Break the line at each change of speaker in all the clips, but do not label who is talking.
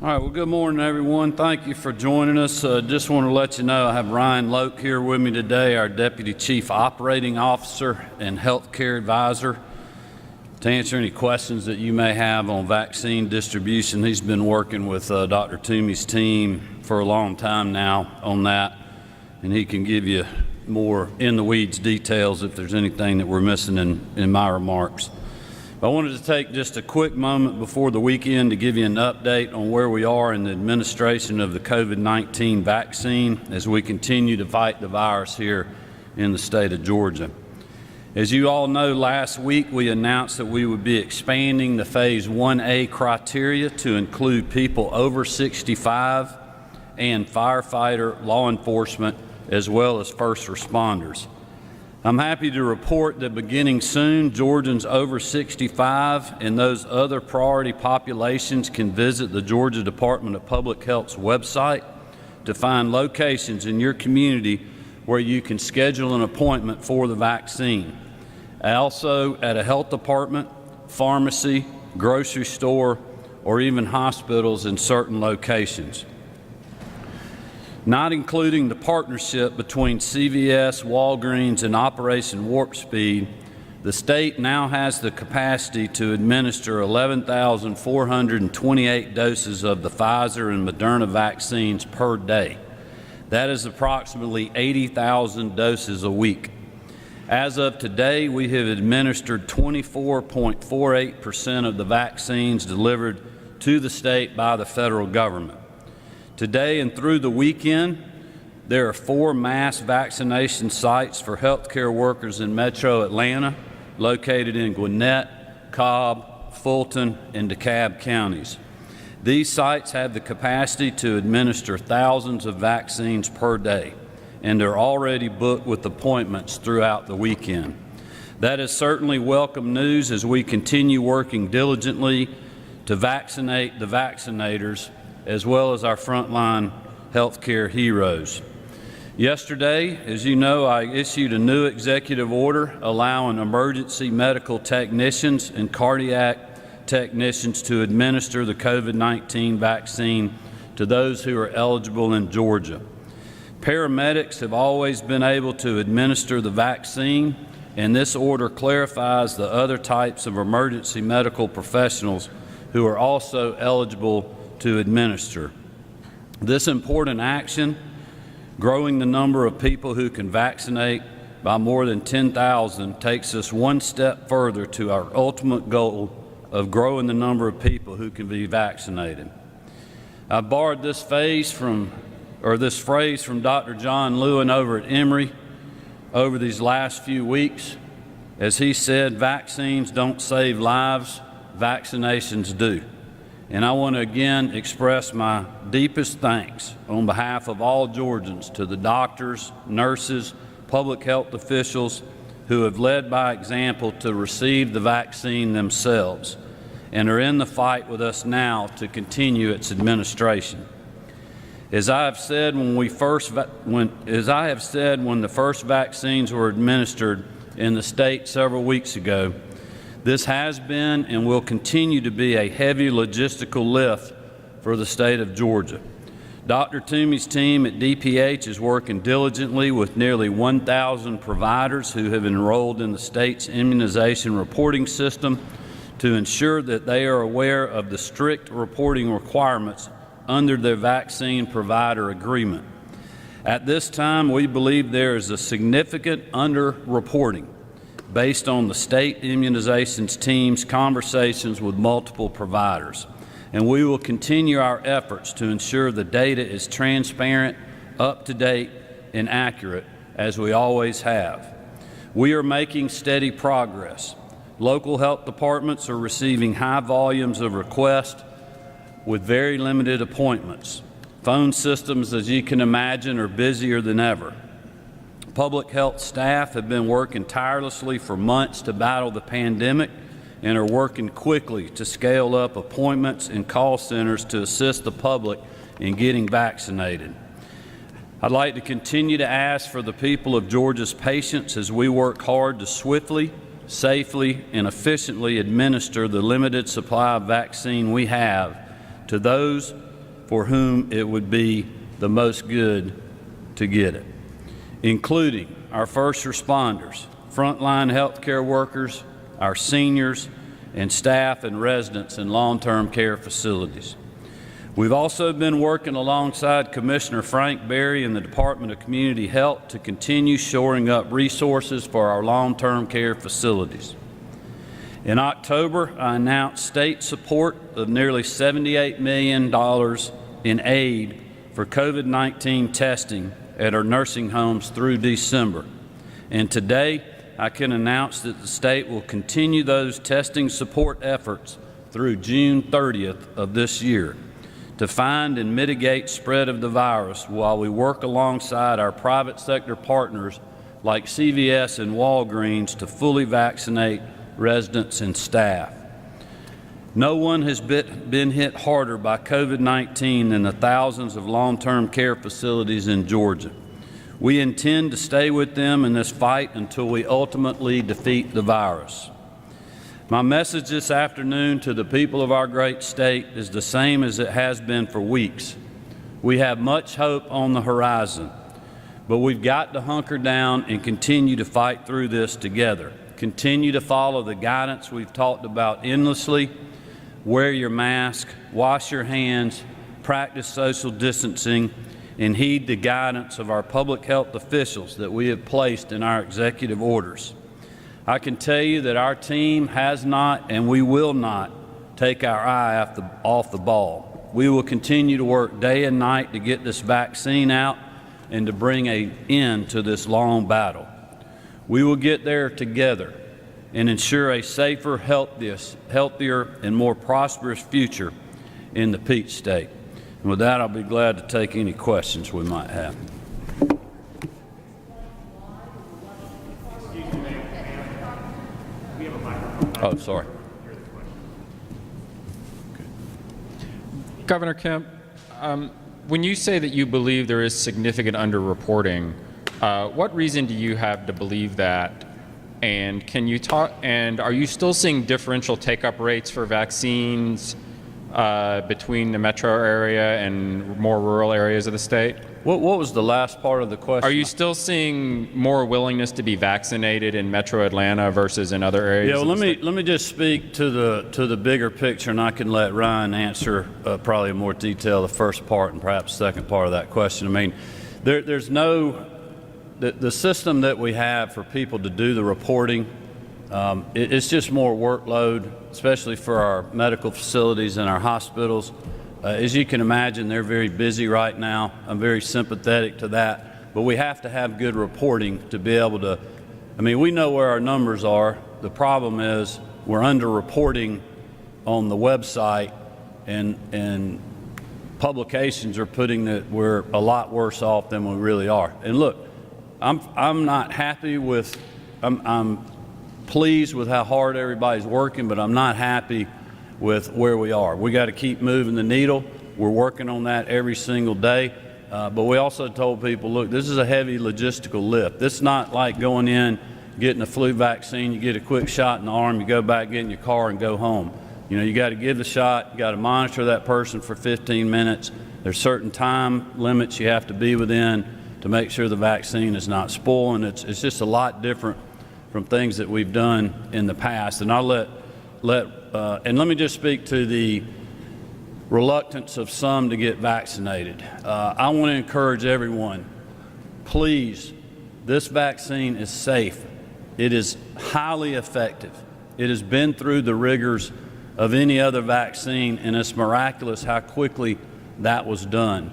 All right, well, good morning, everyone. Thank you for joining us. Just want to let you know I have Ryan Loke here with me today, our Deputy Chief Operating Officer and Healthcare Advisor, to answer any questions that you may have on vaccine distribution. He's been working with Dr. Toomey's team for a long time now on that, and he can give you more in-the-weeds details if there's anything that we're missing in my remarks. I wanted to take just a quick moment before the weekend to give you an update on where we are in the administration of the COVID-19 vaccine as we continue to fight the virus here in the state of Georgia. As you all know, last week we announced that we would be expanding the Phase 1A criteria to include people over 65 and firefighter, law enforcement, as well as first responders. I'm happy to report that beginning soon, Georgians over 65 and those other priority populations can visit the Georgia Department of Public Health's website to find locations in your community where you can schedule an appointment for the vaccine. Also at a health department, pharmacy, grocery store, or even hospitals in certain locations. Not including the partnership between CVS, Walgreens, and Operation Warp Speed, the state now has the capacity to administer 11,428 doses of the Pfizer and Moderna vaccines per day. That is approximately 80,000 doses a week. As of today, we have administered 24.48% of the vaccines delivered to the state by the federal government. Today and through the weekend, there are 4 mass vaccination sites for healthcare workers in Metro Atlanta, located in Gwinnett, Cobb, Fulton, and DeKalb counties. These sites have the capacity to administer thousands of vaccines per day, and they're already booked with appointments throughout the weekend. That is certainly welcome news as we continue working diligently to vaccinate the vaccinators, as well as our frontline healthcare heroes. Yesterday, as you know, I issued a new executive order allowing emergency medical technicians and cardiac technicians to administer the COVID-19 vaccine to those who are eligible in Georgia. Paramedics have always been able to administer the vaccine, and this order clarifies the other types of emergency medical professionals who are also eligible to administer. This important action, growing the number of people who can vaccinate by more than 10,000, takes us one step further to our ultimate goal of growing the number of people who can be vaccinated. I borrowed this phrase from Dr. John Lewin over at Emory over these last few weeks. As he said, vaccines don't save lives, vaccinations do. And I want to again express my deepest thanks on behalf of all Georgians to the doctors, nurses, public health officials who have led by example to receive the vaccine themselves and are in the fight with us now to continue its administration. As I have said when the first vaccines were administered in the state several weeks ago, this has been and will continue to be a heavy logistical lift for the state of Georgia. Dr. Toomey's team at DPH is working diligently with nearly 1,000 providers who have enrolled in the state's immunization reporting system to ensure that they are aware of the strict reporting requirements under their vaccine provider agreement. At this time, we believe there is a significant underreporting based on the state immunizations team's conversations with multiple providers. And we will continue our efforts to ensure the data is transparent, up-to-date, and accurate, as we always have. We are making steady progress. Local health departments are receiving high volumes of requests with very limited appointments. Phone systems, as you can imagine, are busier than ever. Public health staff have been working tirelessly for months to battle the pandemic and are working quickly to scale up appointments and call centers to assist the public in getting vaccinated. I'd like to continue to ask for the people of Georgia's patience as we work hard to swiftly, safely, and efficiently administer the limited supply of vaccine we have to those for whom it would be the most good to get it, including our first responders, frontline healthcare workers, our seniors, and staff and residents in long-term care facilities. We've also been working alongside Commissioner Frank Berry and the Department of Community Health to continue shoring up resources for our long-term care facilities. In October, I announced state support of nearly $78 million in aid for COVID-19 testing at our nursing homes through December. And today, I can announce that the state will continue those testing support efforts through June 30th of this year to find and mitigate spread of the virus while we work alongside our private sector partners like CVS and Walgreens to fully vaccinate residents and staff. No one has been hit harder by COVID-19 than the thousands of long-term care facilities in Georgia. We intend to stay with them in this fight until we ultimately defeat the virus. My message this afternoon to the people of our great state is the same as it has been for weeks. We have much hope on the horizon, but we've got to hunker down and continue to fight through this together. Continue to follow the guidance we've talked about endlessly. Wear your mask, wash your hands, practice social distancing, and heed the guidance of our public health officials that we have placed in our executive orders. I can tell you that our team has not and we will not take our eye off the ball. We will continue to work day and night to get this vaccine out and to bring an end to this long battle. We will get there together and ensure a safer, healthier, and more prosperous future in the Peach State. And with that, I'll be glad to take any questions we might have. Oh, sorry.
Governor Kemp, when you say that you believe there is significant underreporting, what reason do you have to believe that? And can you talk? And are you still seeing differential take-up rates for vaccines between the metro area and more rural areas of the state?
What was the last part of the question?
Are you still seeing more willingness to be vaccinated in Metro Atlanta versus in other areas?
Yeah, well, let me just speak to the bigger picture, and I can let Ryan answer probably in more detail the first part and perhaps the second part of that question. I mean, there's no the system that we have for people to do the reporting. It's just more workload, especially for our medical facilities and our hospitals. As you can imagine, they're very busy right now. I'm very sympathetic to that. But we have to have good reporting to be able to, I mean, we know where our numbers are. The problem is we're under-reporting on the website, and publications are putting that we're a lot worse off than we really are. And look, I'm not happy with, I'm pleased with how hard everybody's working, but I'm not happy with where we are. We got to keep moving the needle. We're working on that every single day. But we also told people, look, this is a heavy logistical lift. This is not like going in, getting a flu vaccine, you get a quick shot in the arm, you go back, get in your car and go home. You know, you got to give the shot, you got to monitor that person for 15 minutes. There's certain time limits you have to be within to make sure the vaccine is not spoiling. It's just a lot different from things that we've done in the past. And I'll and let me just speak to the reluctance of some to get vaccinated. I want to encourage everyone, please, this vaccine is safe. It is highly effective. It has been through the rigors of any other vaccine, and it's miraculous how quickly that was done.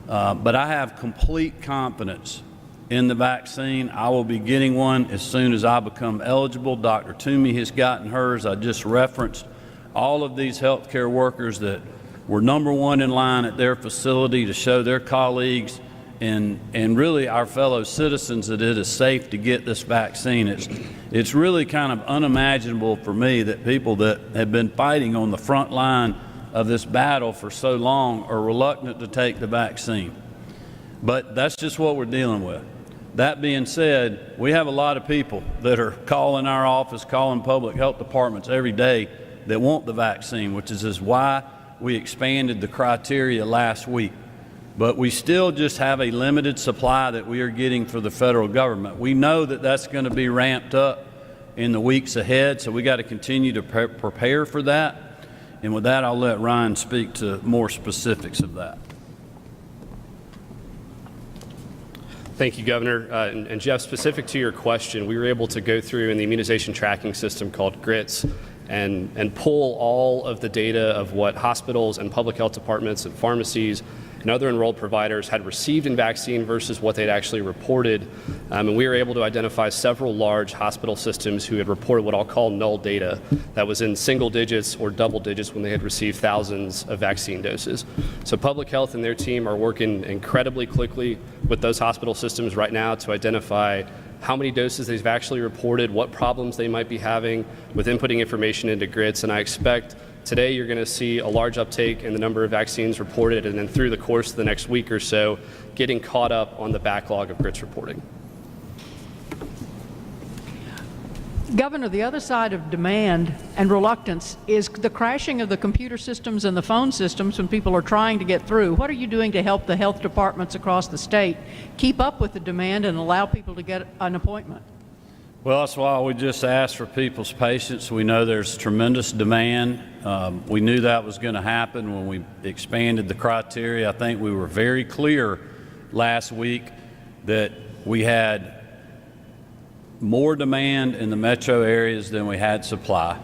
But I have complete confidence in the vaccine. I will be getting one as soon as I become eligible. Dr. Toomey has gotten hers. I just referenced all of these healthcare workers that were #1 in line at their facility to show their colleagues and really our fellow citizens that it is safe to get this vaccine. It's really kind of unimaginable for me that people that have been fighting on the front line of this battle for so long are reluctant to take the vaccine. But that's just what we're dealing with. That being said, we have a lot of people that are calling our office, calling public health departments every day that want the vaccine, which is why we expanded the criteria last week. But we still just have a limited supply that we are getting for the federal government. We know that that's going to be ramped up in the weeks ahead, so we got to continue to prepare for that. And with that, I'll let Ryan speak to more specifics of that.
Thank you, Governor. And Jeff, specific to your question, we were able to go through in the immunization tracking system called GRITS and pull all of the data of what hospitals and public health departments and pharmacies and other enrolled providers had received in vaccine versus what they'd actually reported. And we were able to identify several large hospital systems who had reported what I'll call null data that was in single digits or double digits when they had received thousands of vaccine doses. So public health and their team are working incredibly quickly with those hospital systems right now to identify how many doses they've actually reported, what problems they might be having with inputting information into GRITS. And I expect today you're going to see a large uptake in the number of vaccines reported, and then through the course of the next week or so, getting caught up on the backlog of GRITS reporting.
Governor, the other side of demand and reluctance is the crashing of the computer systems and the phone systems when people are trying to get through. What are you doing to help the health departments across the state keep up with the demand and allow people to get an appointment?
Well, that's why we just ask for people's patience. We know there's tremendous demand. We knew that was going to happen when we expanded the criteria. I think we were very clear last week that we had more demand in the metro areas than we had supply.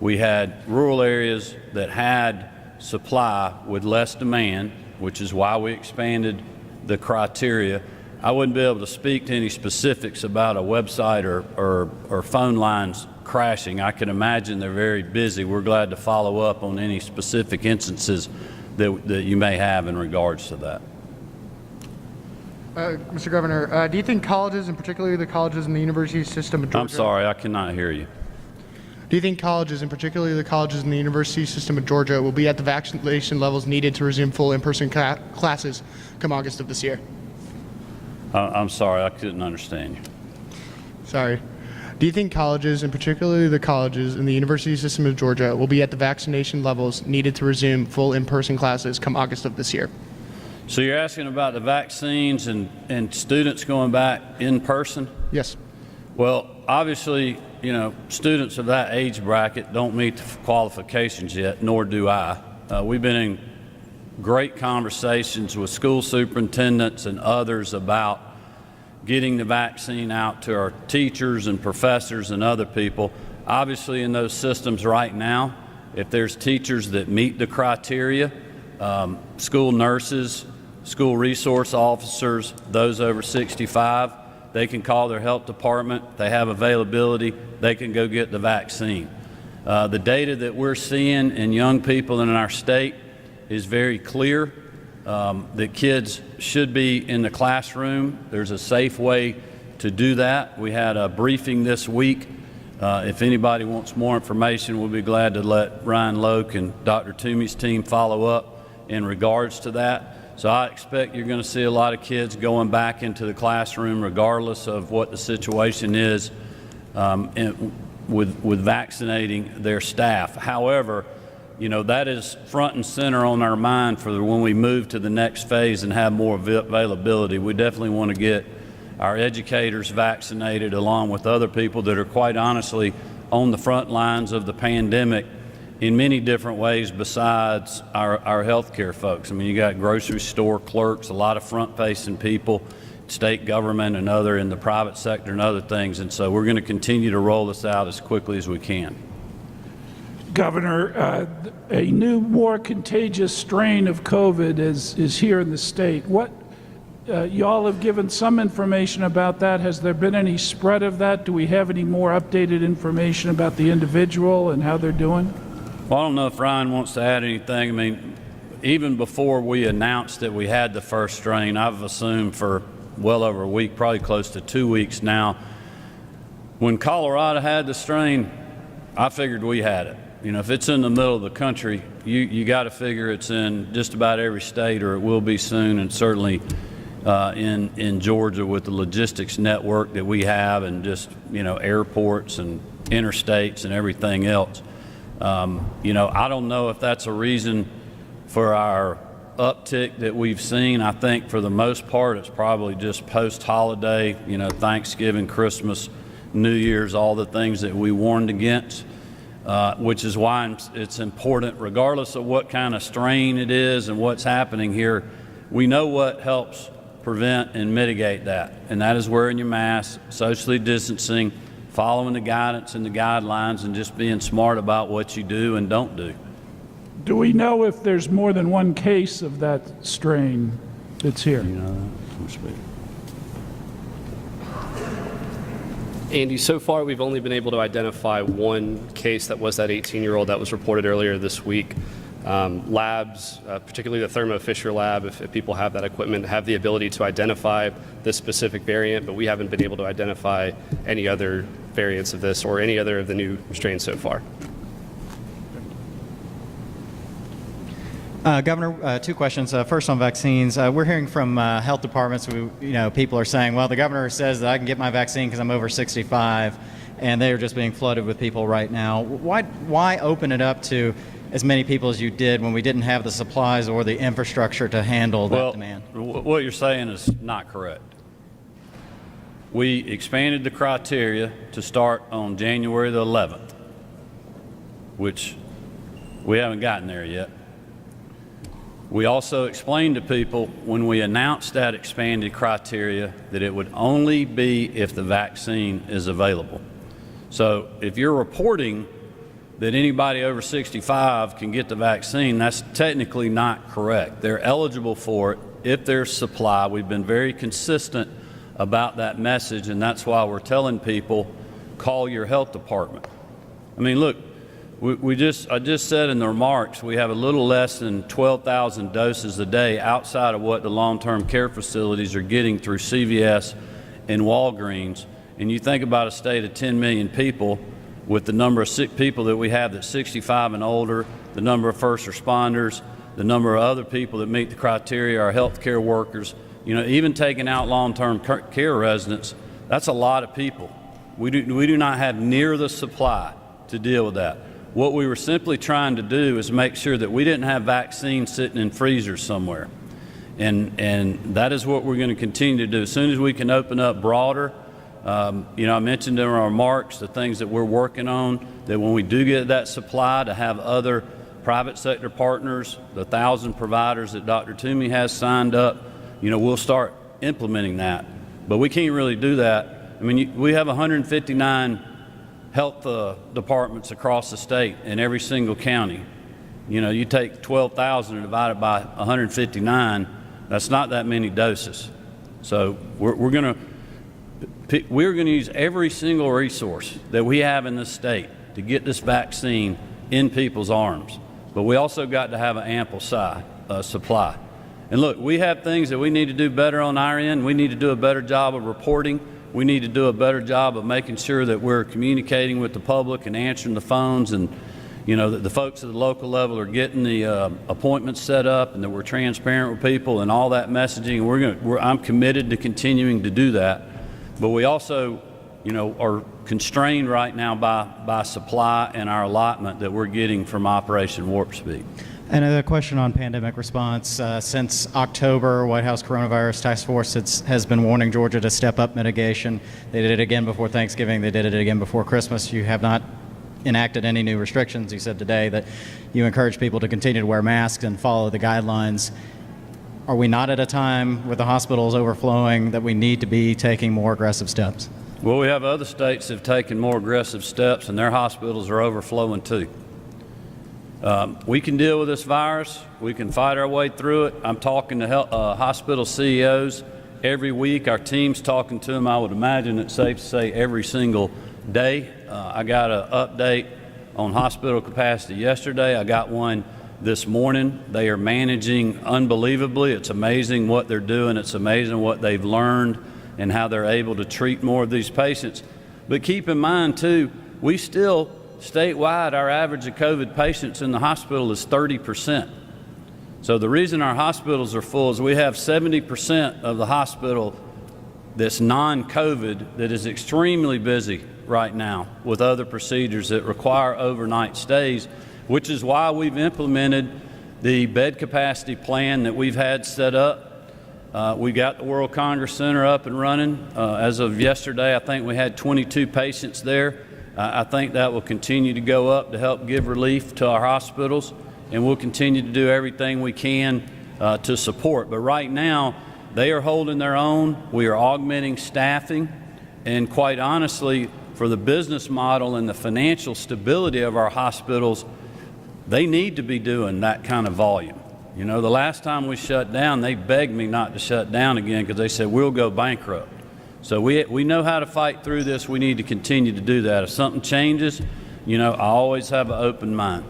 We had rural areas that had supply with less demand, which is why we expanded the criteria. I wouldn't be able to speak to any specifics about a website or phone lines crashing. I can imagine they're very busy. We're glad to follow up on any specific instances that you may have in regards to that.
Mr. Governor, do you think colleges, and particularly the colleges in the university system of Georgia...
I'm sorry, I cannot hear you.
Do you think colleges, and particularly the colleges in the university system of Georgia, will be at the vaccination levels needed to resume full in-person classes come August of this year?
I'm sorry, I couldn't understand you.
Sorry. Do you think colleges, and particularly the colleges in the university system of Georgia, will be at the vaccination levels needed to resume full in-person classes come August of this year?
So you're asking about the vaccines and students going back in person?
Yes.
Well, obviously, you know, students of that age bracket don't meet the qualifications yet, nor do I. We've been in great conversations with school superintendents and others about getting the vaccine out to our teachers and professors and other people. Obviously, in those systems right now, if there's teachers that meet the criteria, school nurses, school resource officers, those over 65, they can call their health department. They have availability. They can go get the vaccine. The data that we're seeing in young people in our state is very clear that kids should be in the classroom. There's a safe way to do that. We had a briefing this week. If anybody wants more information, we'll be glad to let Ryan Loke and Dr. Toomey's team follow up in regards to that. So I expect you're going to see a lot of kids going back into the classroom regardless of what the situation is with vaccinating their staff. However, you know, that is front and center on our mind for when we move to the next phase and have more availability. We definitely want to get our educators vaccinated along with other people that are quite honestly on the front lines of the pandemic in many different ways besides our healthcare folks. I mean, you got grocery store clerks, a lot of front-facing people, state government and other in the private sector and other things. And so we're going to continue to roll this out as quickly as we can.
Governor, a new, more contagious strain of COVID is here in the state. What y'all have given some information about that. Has there been any spread of that? Do we have any more updated information about the individual and how they're doing?
Well, I don't know if Ryan wants to add anything. I mean, even before we announced that we had the first strain, I've assumed for well over a week, probably close to 2 weeks now, when Colorado had the strain, I figured we had it. You know, if it's in the middle of the country, you got to figure it's in just about every state, or it will be soon, and certainly in Georgia with the logistics network that we have and just, you know, airports and interstates and everything else. You know, I don't know if that's a reason for our uptick that we've seen. I think for the most part, it's probably just post-holiday, Thanksgiving, Christmas, New Year's, all the things that we warned against, which is why it's important, regardless of what kind of strain it is and what's happening here, we know what helps prevent and mitigate that, and that is wearing your mask, socially distancing, following the guidance and the guidelines, and just being smart about what you do and don't do.
Do we know if there's more than one case of that strain that's here?
Andy, so far we've only been able to identify one case that was that 18-year-old that was reported earlier this week. Labs, particularly the Thermo Fisher lab, if people have that equipment, have the ability to identify this specific variant, but we haven't been able to identify any other variants of this or any other of the new strains so far.
Governor, two questions. First on vaccines. We're hearing from health departments, people are saying, well, the governor says that I can get my vaccine because I'm over 65, and they are just being flooded with people right now. Why open it up to as many people as you did when we didn't have the supplies or the infrastructure to handle that demand?
What you're saying is not correct. We expanded the criteria to start on January the 11th, which we haven't gotten there yet. We also explained to people when we announced that expanded criteria that it would only be if the vaccine is available. So if you're reporting that anybody over 65 can get the vaccine, that's technically not correct. They're eligible for it if there's supply. We've been very consistent about that message, and that's why we're telling people, call your health department. I mean, look, I just said in the remarks, we have a little less than 12,000 doses a day outside of what the long-term care facilities are getting through CVS and Walgreens. And you think about a state of 10 million people with the number of sick people that we have that's 65 and older, the number of first responders, the number of other people that meet the criteria, our health care workers, even taking out long-term care residents, that's a lot of people. We do not have near the supply to deal with that. What we were simply trying to do is make sure that we didn't have vaccines sitting in freezers somewhere. And that is what we're going to continue to do. As soon as we can open up broader, I mentioned in our remarks the things that we're working on, that when we do get that supply, to have other private sector partners, the 1,000 providers that Dr. Toomey has signed up, we'll start implementing that. But we can't really do that. I mean, we have 159 health departments across the state in every single county. You take 12,000 and divide it by 159, that's not that many doses. So we're going to use every single resource that we have in this state to get this vaccine in people's arms. But we also got to have an ample supply. And look, we have things that we need to do better on our end. We need to do a better job of reporting. We need to do a better job of making sure that we're communicating with the public and answering the phones, and that the folks at the local level are getting the appointments set up, and that we're transparent with people and all that messaging. I'm committed to continuing to do that. But we also, are constrained right now by supply and our allotment that we're getting from Operation Warp Speed.
Another question on pandemic response. Since October, White House Coronavirus Task Force has been warning Georgia to step up mitigation. They did it again before Thanksgiving. They did it again before Christmas. You have not enacted any new restrictions. You said today that you encourage people to continue to wear masks and follow the guidelines. Are we not at a time with the hospitals overflowing that we need to be taking more aggressive steps?
Well, we have other states that have taken more aggressive steps, and their hospitals are overflowing too. We can deal with this virus. We can fight our way through it. I'm talking to hospital CEOs every week. Our team's talking to them. I would imagine it's safe to say every single day. I got an update on hospital capacity yesterday. I got one this morning. They are managing unbelievably. It's amazing what they're doing. It's amazing what they've learned and how they're able to treat more of these patients. But keep in mind, too, we still, statewide, our average of COVID patients in the hospital is 30%. So the reason our hospitals are full is we have 70% of the hospital that's non-COVID that is extremely busy right now with other procedures that require overnight stays, which is why we've implemented the bed capacity plan that we've had set up. We got the World Congress Center up and running. As of yesterday, I think we had 22 patients there. I think that will continue to go up to help give relief to our hospitals, and we'll continue to do everything we can to support. But right now, they are holding their own. We are augmenting staffing, and quite honestly, for the business model and the financial stability of our hospitals, they need to be doing that kind of volume. You know, the last time we shut down, they begged me not to shut down again because they said, we'll go bankrupt. So we know how to fight through this. We need to continue to do that. If something changes, you know, I always have an open mind.